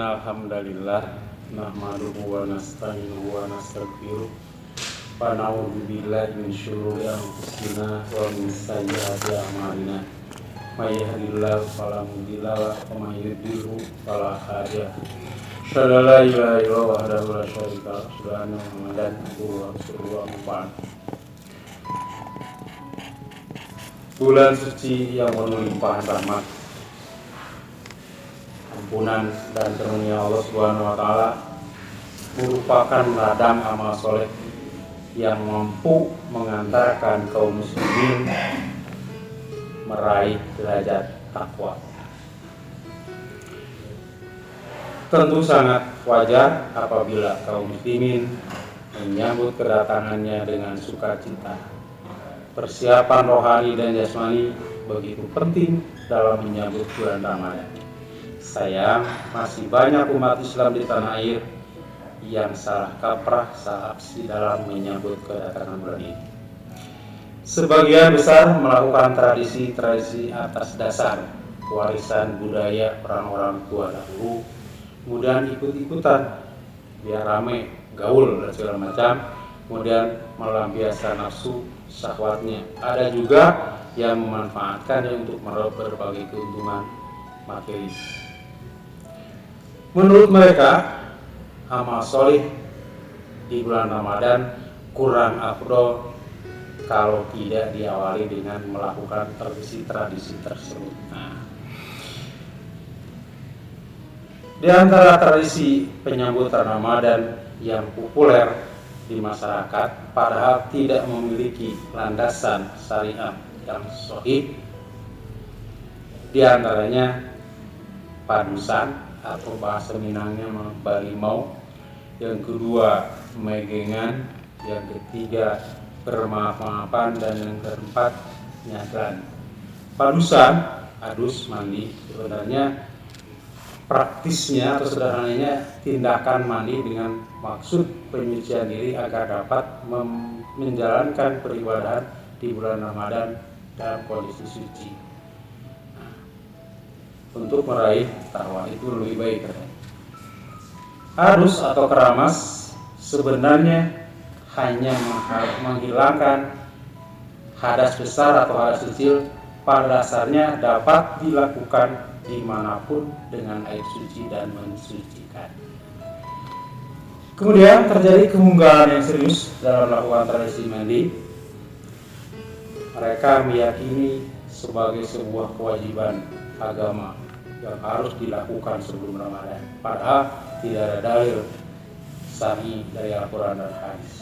Innal hamdalillah nahmaduhu wa nasta'inuhu wa nastaghfiruh wa na'udzu billahi min syururi anfusina wa min sayyiati a'malina. May yahdihillahu fala mudilla lahu wa may yudlilhu fala hadiya lahu. Asyhadu an la ilaha illallah wahdahu la syarika lahu wa asyhadu anna Muhammadan abduhu wa rasuluhu amma ba'd. Bulan suci yang penuh limpahan rahmat, ampunan dan karunia Allah Subhanahu wa taala merupakan ladang amal soleh yang mampu mengantarkan kaum muslimin meraih derajat takwa. Tentu sangat wajar apabila kaum muslimin menyambut kedatangannya dengan sukacita. Persiapan rohani dan jasmani begitu penting dalam menyambut bulan Ramadan. Sayang, masih banyak umat Islam di tanah air yang salah kaprah saat di dalam menyambut kedatangan bulan ini. Sebagian besar melakukan tradisi-tradisi atas dasar warisan budaya orang-orang tua dahulu, kemudian ikut-ikutan biar rame, gaul dan segala macam, kemudian melampiaskan nafsu syahwatnya. Ada juga yang memanfaatkannya untuk meraup berbagai keuntungan materi. Menurut mereka, amal soleh di bulan Ramadan kurang afdol kalau tidak diawali dengan melakukan tradisi-tradisi tersebut. Di antara tradisi penyambutan Ramadan yang populer di masyarakat padahal tidak memiliki landasan syariah yang sahih, di antaranya padusan atau bahasa Minangnya balimau, yang kedua megengan, yang ketiga bermaaf-maafan, dan yang keempat nyadran. Padusan, adus, mandi, sebenarnya praktisnya atau sederhananya tindakan mandi dengan maksud penyucian diri agar dapat menjalankan peribadahan di bulan Ramadan dalam kondisi suci. Untuk meraih takwa itu lebih baik katanya. Adus atau keramas sebenarnya hanya menghilangkan hadas besar atau hadas kecil. Pada dasarnya dapat dilakukan dimanapun dengan air suci dan mensucikan. Kemudian terjadi kemunggaran yang serius dalam melakukan tradisi mandi. Mereka meyakini sebagai sebuah kewajiban agama yang harus dilakukan sebelum Ramadan, padahal tidak ada dalil sahih dari Al-Quran dan hadis.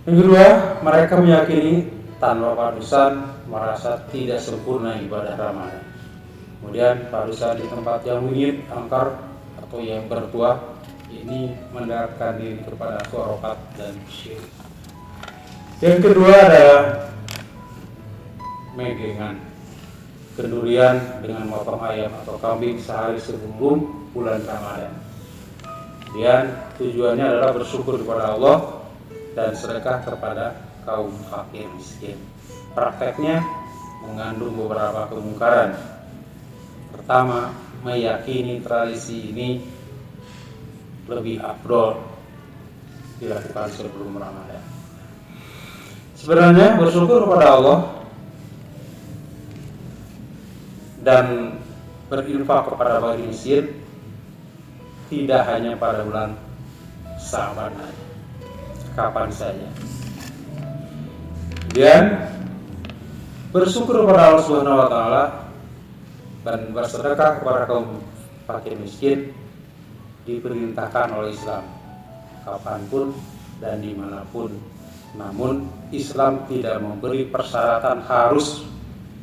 Yang kedua, mereka meyakini tanpa padusan merasa tidak sempurna ibadah Ramadan. Kemudian padusan di tempat yang mungil, angkar atau yang bertuah ini mendekatkan diri kepada syarakat dan syirik. Yang kedua adalah megengan, kendurian dengan motong ayam atau kambing sehari sebelum bulan Ramadan. Kemudian tujuannya adalah bersyukur kepada Allah dan sedekah kepada kaum fakir miskin. Prakteknya mengandung beberapa kemungkaran. Pertama, meyakini tradisi ini lebih afdol dilakukan sebelum Ramadan. Sebenarnya bersyukur kepada Allah dan berinfak kepada fakir miskin tidak hanya pada bulan Sya'ban, kapan saja. Dan bersyukur kepada Allah Subhanahu wa taala dan bersedekah kepada kaum fakir miskin diperintahkan oleh Islam kapanpun dan dimanapun. Namun Islam tidak memberi persyaratan harus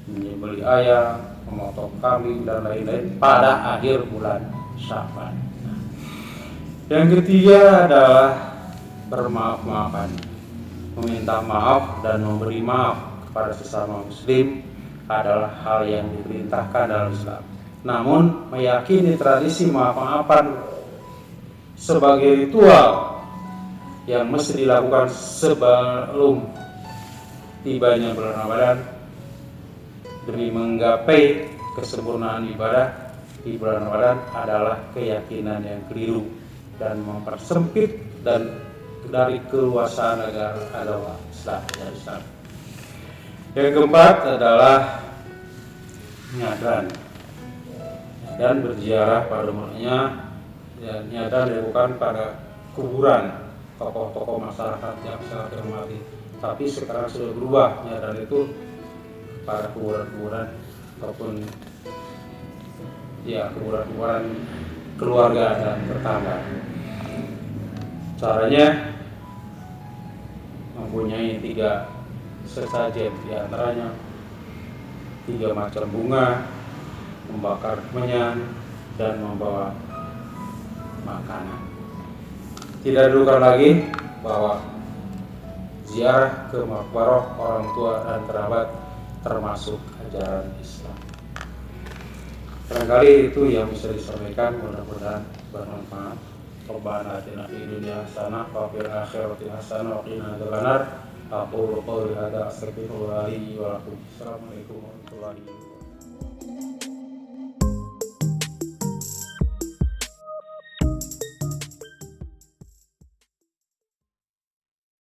menyembelih ayam, memotong kambing dan lain-lain pada akhir bulan Sya'ban. Yang ketiga adalah bermaaf-maafan, meminta maaf dan memberi maaf kepada sesama muslim adalah hal yang diperintahkan dalam Islam. Namun meyakini tradisi maaf-maafan sebagai ritual yang mesti dilakukan sebelum tibanya bulan Ramadan demi menggapai kesempurnaan ibadah di bulan Ramadan adalah keyakinan yang keliru dan mempersempit dan dari keluasan agama Islam. Yang keempat adalah nyadran. Dan berziarah pada umumnya, nyadran dilakukan pada kuburan tokoh-tokoh masyarakat yang sangat dihormati. Tapi sekarang sudah berubah, nyadran itu pada kuburan-kuburan ataupun kuburan keluarga dan tetangga. Caranya mempunyai 3 sesajen, diantaranya 3 macam bunga, membakar kemenyan, dan membawa makanan. Tidak diragukan lagi bahwa ziarah ke makbarah orang tua dan kerabat termasuk ajaran Islam. Barangkali itu yang bisa disampaikan, mudah-mudahan bermanfaat. Rabbana atina fid dunya hasanah wa fil akhirati hasanah wa qina adzabannar. Aqulu qouli hadza astaghfirullah li wa lakum. Assalamualaikum warahmatullahi wabarakatuh.